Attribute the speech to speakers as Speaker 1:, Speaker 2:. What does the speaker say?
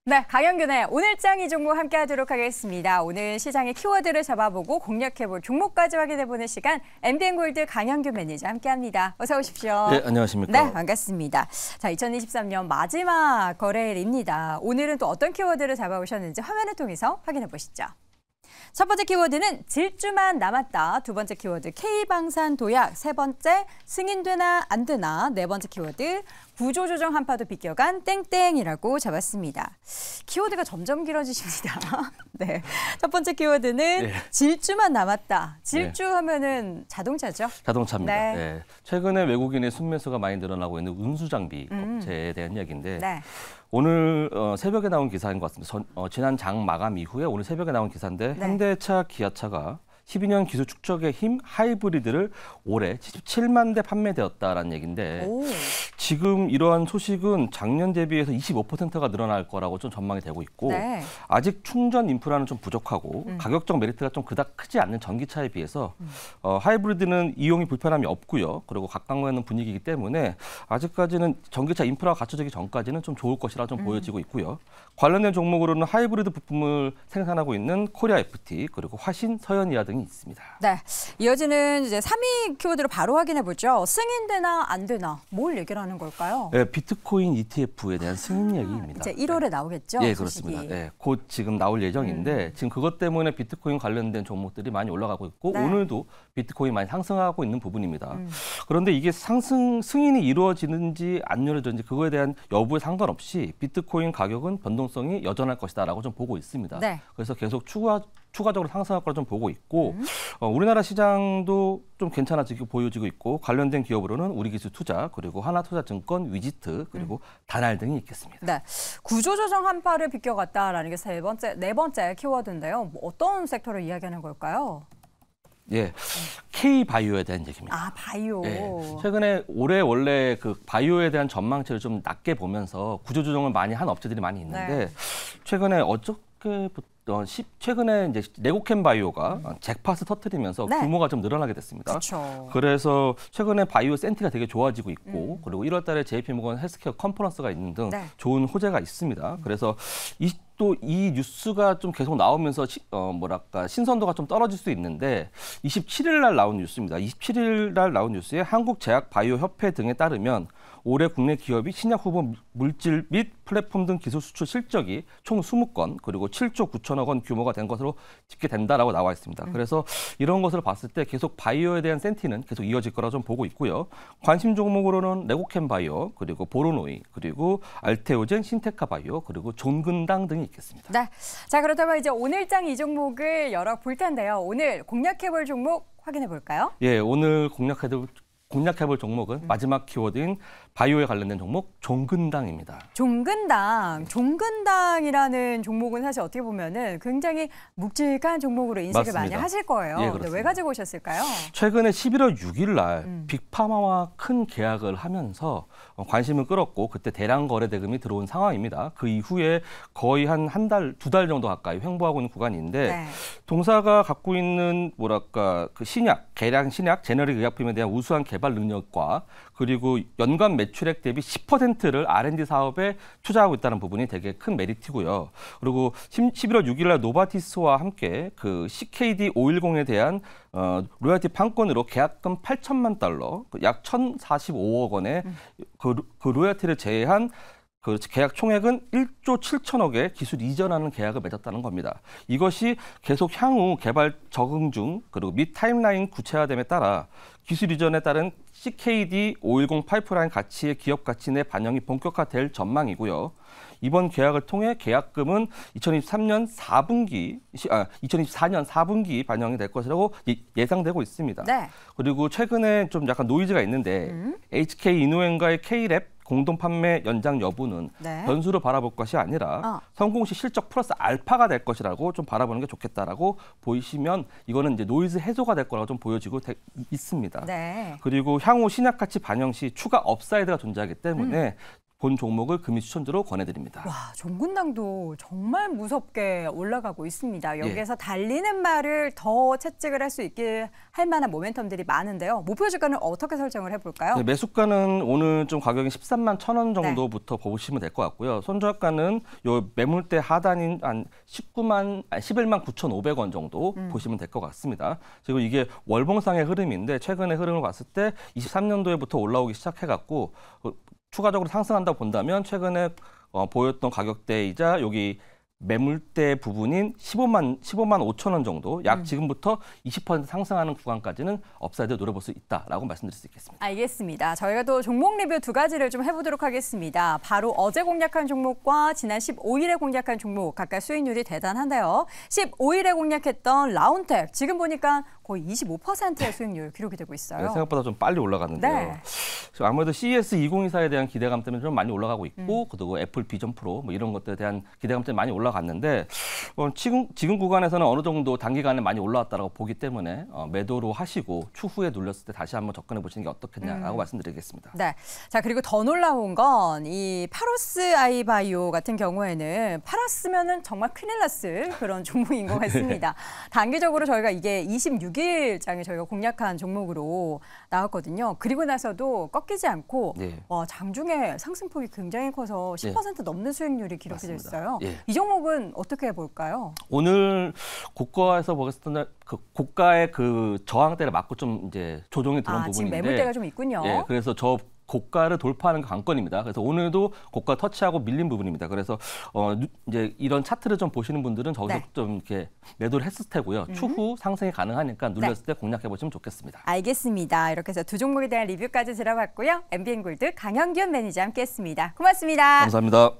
Speaker 1: 네, 강현균의 오늘장 이 종목 함께 하도록 하겠습니다. 오늘 시장의 키워드를 잡아보고 공략해볼 종목까지 확인해보는 시간, MBN골드 강현균 매니저 함께합니다. 어서 오십시오.
Speaker 2: 네, 안녕하십니까.
Speaker 1: 네, 반갑습니다. 자, 2023년 마지막 거래일입니다. 오늘은 또 어떤 키워드를 잡아오셨는지 화면을 통해서 확인해보시죠. 첫 번째 키워드는 질주만 남았다. 두 번째 키워드 K방산도약. 세 번째 승인되나 안 되나. 네 번째 키워드 구조조정 한파도 비껴간 땡땡이라고 잡았습니다. 키워드가 점점 길어지십니다. 네. 첫 번째 키워드는
Speaker 2: 네.
Speaker 1: 질주만 남았다. 질주하면은 자동차죠?
Speaker 2: 자동차입니다.
Speaker 1: 네.
Speaker 2: 네. 최근에 외국인의 순매수가 많이 늘어나고 있는 운수장비 업체에 대한 이야기인데
Speaker 1: 네.
Speaker 2: 오늘 새벽에 나온 기사인 것 같습니다. 지난 장 마감 이후에 오늘 새벽에 나온 기사인데
Speaker 1: 네.
Speaker 2: 현대차, 기아차가 12년 기술 축적의 힘 하이브리드를 올해 77만 대 판매되었다라는 얘기인데
Speaker 1: 오.
Speaker 2: 지금 이러한 소식은 작년 대비해서 25%가 늘어날 거라고 좀 전망이 되고 있고
Speaker 1: 네.
Speaker 2: 아직 충전 인프라는 좀 부족하고 가격적 메리트가 좀 그닥 크지 않는 전기차에 비해서 하이브리드는 이용이 불편함이 없고요. 그리고 각광하는 분위기이기 때문에 아직까지는 전기차 인프라가 갖춰지기 전까지는 좀 좋을 것이라 좀 보여지고 있고요. 관련된 종목으로는 하이브리드 부품을 생산하고 있는 코리아 FT 그리고 화신, 서현이아 등이 있습니다.
Speaker 1: 네, 이어지는 이제 3위 키워드로 바로 확인해 보죠. 승인되나 안 되나 뭘 얘기를 하는 걸까요?
Speaker 2: 네, 비트코인 ETF에 대한 승인 얘기입니다.
Speaker 1: 이제 1월에 나오겠죠?
Speaker 2: 예,
Speaker 1: 소식이.
Speaker 2: 그렇습니다. 네, 곧 지금 나올 예정인데 지금 그것 때문에 비트코인 관련된 종목들이 많이 올라가고 있고
Speaker 1: 네.
Speaker 2: 오늘도 비트코인 많이 상승하고 있는 부분입니다. 그런데 이게 승인이 이루어지는지 안 이루어지는지 그거에 대한 여부에 상관없이 비트코인 가격은 변동성이 여전할 것이다라고 좀 보고 있습니다.
Speaker 1: 네.
Speaker 2: 그래서 계속 추가적으로 상승할 거라 좀 보고 있고 우리나라 시장도 좀 괜찮아지고 보여지고 있고 관련된 기업으로는 우리기술투자 그리고 하나투자증권, 위지트 그리고 다날 등이 있겠습니다.
Speaker 1: 네, 구조조정 한파를 비껴갔다라는 게 네 번째 키워드인데요. 뭐 어떤 섹터를 이야기하는 걸까요?
Speaker 2: 예, K바이오에 대한 얘기입니다.
Speaker 1: 아, 바이오.
Speaker 2: 예, 최근에 올해 원래 그 바이오에 대한 전망치를 좀 낮게 보면서 구조조정을 많이 한 업체들이 많이 있는데
Speaker 1: 네.
Speaker 2: 최근에 최근에 이제 레고캠 바이오가 잭팟을 터뜨리면서
Speaker 1: 네.
Speaker 2: 규모가 좀 늘어나게 됐습니다.
Speaker 1: 그렇죠.
Speaker 2: 그래서 최근에 바이오 센티가 되게 좋아지고 있고 그리고 1월달에 JP모건 헬스케어 컨퍼런스가 있는 등
Speaker 1: 네.
Speaker 2: 좋은 호재가 있습니다. 그래서 또 이 뉴스가 좀 계속 나오면서 신선도가 좀 떨어질 수 있는데 27일 날 나온 뉴스입니다. 27일 날 나온 뉴스에 한국제약바이오협회 등에 따르면 올해 국내 기업이 신약 후보 물질 및 플랫폼 등 기술 수출 실적이 총 20건 그리고 7조 9천억 원 규모가 된 것으로 집계된다라고 나와 있습니다. 그래서 이런 것을 봤을 때 계속 바이오에 대한 센티는 계속 이어질 거라 좀 보고 있고요. 관심 종목으로는 레고캠 바이오 그리고 보로노이 그리고 알테오젠, 신테카 바이오 그리고 존근당 등이 있겠습니다.
Speaker 1: 네, 자 그렇다면 이제 오늘장 이 종목을 열어볼 텐데요. 오늘 공략해볼 종목 확인해 볼까요?
Speaker 2: 예, 오늘 공략해볼 종목은 마지막 키워드인 바이오에 관련된 종목 종근당입니다.
Speaker 1: 종근당이라는 종목은 사실 어떻게 보면은 굉장히 묵직한 종목으로 인식을
Speaker 2: 맞습니다.
Speaker 1: 많이 하실 거예요.
Speaker 2: 예,
Speaker 1: 근데
Speaker 2: 그렇습니다.
Speaker 1: 왜 가지고 오셨을까요?
Speaker 2: 최근에 11월 6일 날 빅파마와 큰 계약을 하면서 관심을 끌었고 그때 대량 거래 대금이 들어온 상황입니다. 그 이후에 거의 한 두 달 정도 가까이 횡보하고 있는 구간인데
Speaker 1: 네.
Speaker 2: 동사가 갖고 있는 그 계량 신약, 제너릭 의약품에 대한 우수한 개발 능력과 그리고 연간 매출액 대비 10%를 R&D 사업에 투자하고 있다는 부분이 되게 큰 메리트고요. 그리고 11월 6일 날 노바티스와 함께 그 CKD510에 대한 로열티 판권으로 계약금 8천만 달러, 약 1,045억 원의 그 로열티를 제외한 그 계약 총액은 1조 7천억에 기술 이전하는 계약을 맺었다는 겁니다. 이것이 계속 향후 개발 적응 중 그리고 및 타임라인 구체화됨에 따라 기술 이전에 따른 CKD510 파이프라인 가치의 기업 가치 내 반영이 본격화될 전망이고요. 이번 계약을 통해 계약금은 2024년 4분기 반영이 될 것이라고 예상되고 있습니다.
Speaker 1: 네.
Speaker 2: 그리고 최근에 좀 약간 노이즈가 있는데 HK 이노엔과의 K랩 공동 판매 연장 여부는
Speaker 1: 네.
Speaker 2: 변수로 바라볼 것이 아니라 성공 시 실적 플러스 알파가 될 것이라고 좀 바라보는 게 좋겠다라고 보이시면 이거는 이제 노이즈 해소가 될 거라고 좀 보여지고 있습니다.
Speaker 1: 네.
Speaker 2: 그리고 향후 신약 가치 반영 시 추가 업사이드가 존재하기 때문에 본 종목을 금일 추천주로 권해드립니다.
Speaker 1: 와, 종군당도 정말 무섭게 올라가고 있습니다. 여기에서 달리는 말을 더 채찍을 할 수 있게 할 만한 모멘텀들이 많은데요. 목표 주가는 어떻게 설정을 해볼까요?
Speaker 2: 네, 매수가는 오늘 좀 가격이 13만 1,000원 정도부터 보시면 될 것 같고요. 손절가는 요 매물대 하단인 한 11만 9,500원 정도 보시면 될 것 같습니다. 그리고 이게 월봉상의 흐름인데 최근의 흐름을 봤을 때 23년도에부터 올라오기 시작해갖고 추가적으로 상승한다고 본다면 최근에 보였던 가격대이자 여기 매물대 부분인 15만 5천 원 정도 약 지금부터 20% 상승하는 구간까지는 업사이드 노려볼 수 있다라고 말씀드릴 수 있겠습니다.
Speaker 1: 알겠습니다. 저희가 또 종목 리뷰 두 가지를 좀 해보도록 하겠습니다. 바로 어제 공략한 종목과 지난 15일에 공략한 종목 각각 수익률이 대단한데요. 15일에 공략했던 라운텍 지금 보니까 거의 25%의 수익률 기록이 되고 있어요.
Speaker 2: 네, 생각보다 좀 빨리 올라가는데요.
Speaker 1: 네.
Speaker 2: 아무래도 CES 2024에 대한 기대감 때문에 좀 많이 올라가고 있고 그리고 애플 비전 프로 뭐 이런 것들에 대한 기대감 때문에 많이 올라갔는데 지금 구간에서는 어느 정도 단기간에 많이 올라왔다고 보기 때문에 매도로 하시고 추후에 눌렸을 때 다시 한번 접근해 보시는 게 어떻겠냐라고 말씀드리겠습니다.
Speaker 1: 네. 자, 그리고 더 놀라운 건 이 파로스 아이바이오 같은 경우에는 팔았으면은 정말 큰일 났을 그런 종목인 것 같습니다. 단기적으로 저희가 이게 26일장에 저희가 공략한 종목으로 나왔거든요. 그리고 나서도 꺾이지 않고 장중에 상승폭이 굉장히 커서 10% 넘는 수익률이 기록이 됐어요. 이 종목은 어떻게 볼까요?
Speaker 2: 오늘 고가에서 보겠을 때 그 고가의 그 저항대를 맞고 좀 이제 조정이 들어온 부분인데
Speaker 1: 지금 매물대가 좀 있군요.
Speaker 2: 그래서 저 고가를 돌파하는 게 관건입니다. 그래서 오늘도 고가 터치하고 밀린 부분입니다. 그래서 이제 이런 차트를 좀 보시는 분들은 저기서 좀 이렇게 매도를 했을 테고요. 추후 상승이 가능하니까 눌렸을 때 공략해 보시면 좋겠습니다.
Speaker 1: 알겠습니다. 이렇게 해서 두 종목에 대한 리뷰까지 들어봤고요. MBN골드 강현균 매니저 함께했습니다. 고맙습니다.
Speaker 2: 감사합니다.